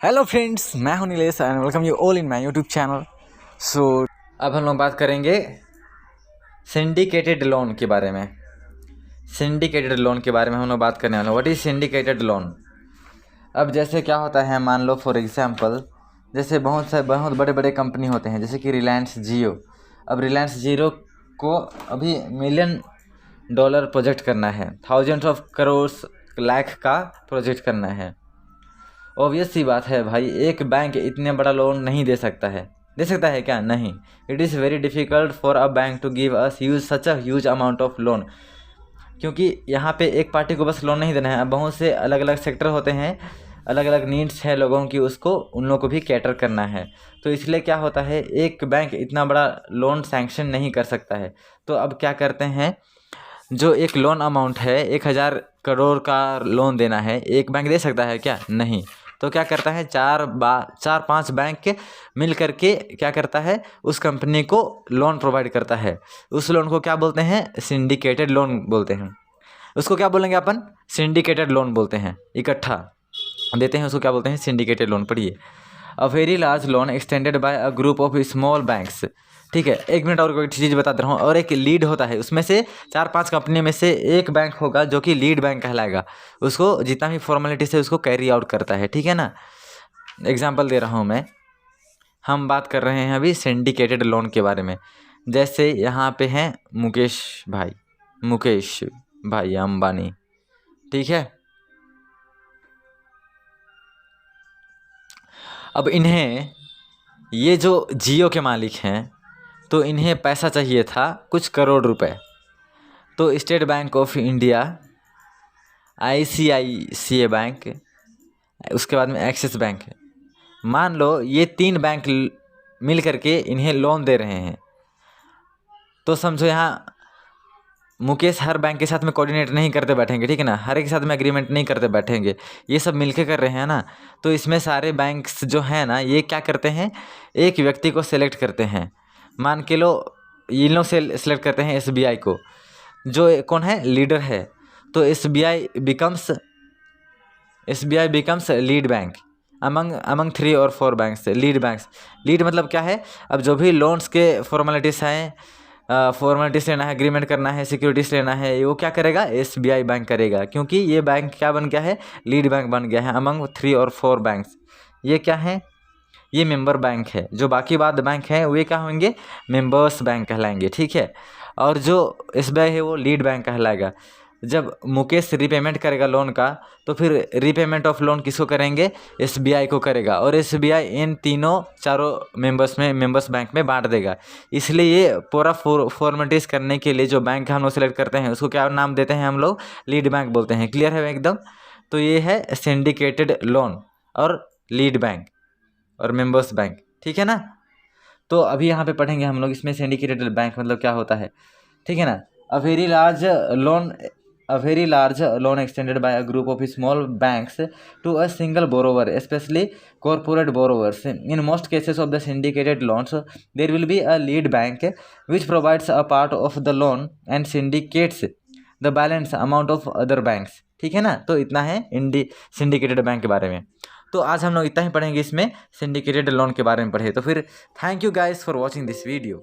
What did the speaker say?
Hello friends, मैं हूं Nilesh and welcome you all in my YouTube channel. So अब हम लोग बात करेंगे सिंडिकेटेड लोन के बारे में। सिंडिकेटेड लोन के बारे में हम लोग बात करने वाले हैं। What is syndicated loan? अब जैसे क्या होता है, मान लो फॉर एग्जांपल, जैसे बहुत बड़े बड़े कंपनी होते हैं, जैसे कि रिलायंस जियो। अब रिलायंस जियो को अभी $1,000,000 प्रोजेक्ट करना है, थाउजेंड्स ऑफ करोड़ लाख का प्रोजेक्ट करना है। ऑब्वियस सी बात है भाई, एक बैंक इतने बड़ा लोन नहीं दे सकता है। दे सकता है क्या? नहीं। It is very difficult for a bank to give us use such a huge amount of loan, क्योंकि यहाँ पे एक पार्टी को बस लोन नहीं देना है। अब बहुत से अलग अलग सेक्टर होते हैं, अलग अलग नीड्स है लोगों की, उसको उन लोगों को भी कैटर करना है। तो इसलिए क्या होता है, एक बैंक इतना बड़ा लोन सैंक्शन नहीं कर सकता है। तो अब क्या करते हैं, जो एक लोन अमाउंट है 1,000 करोड़ का लोन देना है, एक बैंक दे सकता है क्या? नहीं। तो क्या करता है, चार पांच बैंक के मिल करके क्या करता है, उस कंपनी को लोन प्रोवाइड करता है। उस लोन को क्या बोलते हैं? सिंडिकेटेड लोन बोलते हैं। उसको क्या बोलेंगे अपन? सिंडिकेटेड लोन बोलते हैं। इकट्ठा देते हैं उसको क्या बोलते हैं? Syndicated loan. पढ़िए, a very large loan extended by a group of small banks. ठीक है, एक मिनट और कोई चीज़ बता दे रहा हूँ। और एक लीड होता है, उसमें से 4-5 कंपनी में से एक बैंक होगा जो कि लीड बैंक कहलाएगा। उसको जितना भी फॉर्मेलिटीज है उसको कैरी आउट करता है। ठीक है ना? एग्जाम्पल दे रहा हूँ मैं। हम बात कर रहे हैं अभी सिंडिकेटेड लोन के बारे में। जैसे यहाँ पे हैं मुकेश भाई अंबानी। ठीक है, अब इन्हें, ये जो जियो के मालिक हैं, तो इन्हें पैसा चाहिए था कुछ करोड़ रुपए। तो state bank of India, ICICI bank, उसके बाद में एक्सिस बैंक है, मान लो ये 3 बैंक मिल करके इन्हें लोन दे रहे हैं। तो समझो यहाँ मुकेश हर बैंक के साथ में कोऑर्डिनेट नहीं करते बैठेंगे, ठीक है ना, हर एक के साथ में एग्रीमेंट नहीं करते बैठेंगे, ये सब मिलके कर रहे हैं ना। तो इसमें सारे बैंक्स जो हैं ना, ये क्या करते हैं, एक व्यक्ति को सेलेक्ट करते हैं। मान के लो इन लोग से सेलेक्ट करते हैं SBI को, जो कौन है, लीडर है। तो SBI becomes lead bank among 3 और 4 बैंक्स, लीड बैंक्स। लीड मतलब क्या है, अब जो भी लोन्स के फॉर्मेलिटीज़ हैं, फॉर्मेलिटीज लेना है, एग्रीमेंट करना है, सिक्योरिटीज लेना है, वो क्या करेगा? SBI बैंक करेगा, क्योंकि ये बैंक क्या बन गया है? लीड बैंक बन गया है अमंग 3 और 4 बैंक्स। ये क्या है? ये मेंबर बैंक है। जो बाकी बाद बैंक हैं वे क्या होंगे? मेंबर्स बैंक कहलाएंगे। ठीक है, और जो SBI है वो लीड बैंक कहलाएगा। जब मुकेश रीपेमेंट करेगा लोन का, तो फिर रीपेमेंट ऑफ लोन किसको करेंगे? SBI को करेगा, और SBI इन चारों मेंबर्स बैंक में बांट देगा। इसलिए ये पूरा फॉर्मेलिटीज़ करने के लिए जो बैंक हम लोग सेलेक्ट करते हैं उसको क्या नाम देते हैं हम लोग? लीड बैंक बोलते हैं। क्लियर है एकदम? तो ये है सिंडिकेटेड लोन और लीड बैंक और मेंबर्स बैंक। ठीक है ना? तो अभी यहाँ पे पढ़ेंगे हम लोग इसमें सिंडिकेटेड बैंक मतलब क्या होता है। ठीक है ना? A very large loan extended by a group of small banks to a single borrower, specially corporate borrowers. In most cases of the syndicated loans, there will be a lead bank which provides a part of the loan and syndicates the balance amount of other banks. ठीक है ना? तो इतना है syndicated bank के बारे में। तो आज हम लोग इतना ही पढ़ेंगे इसमें, सिंडिकेटेड लोन के बारे में पढ़े। तो फिर thank you guys for watching this video.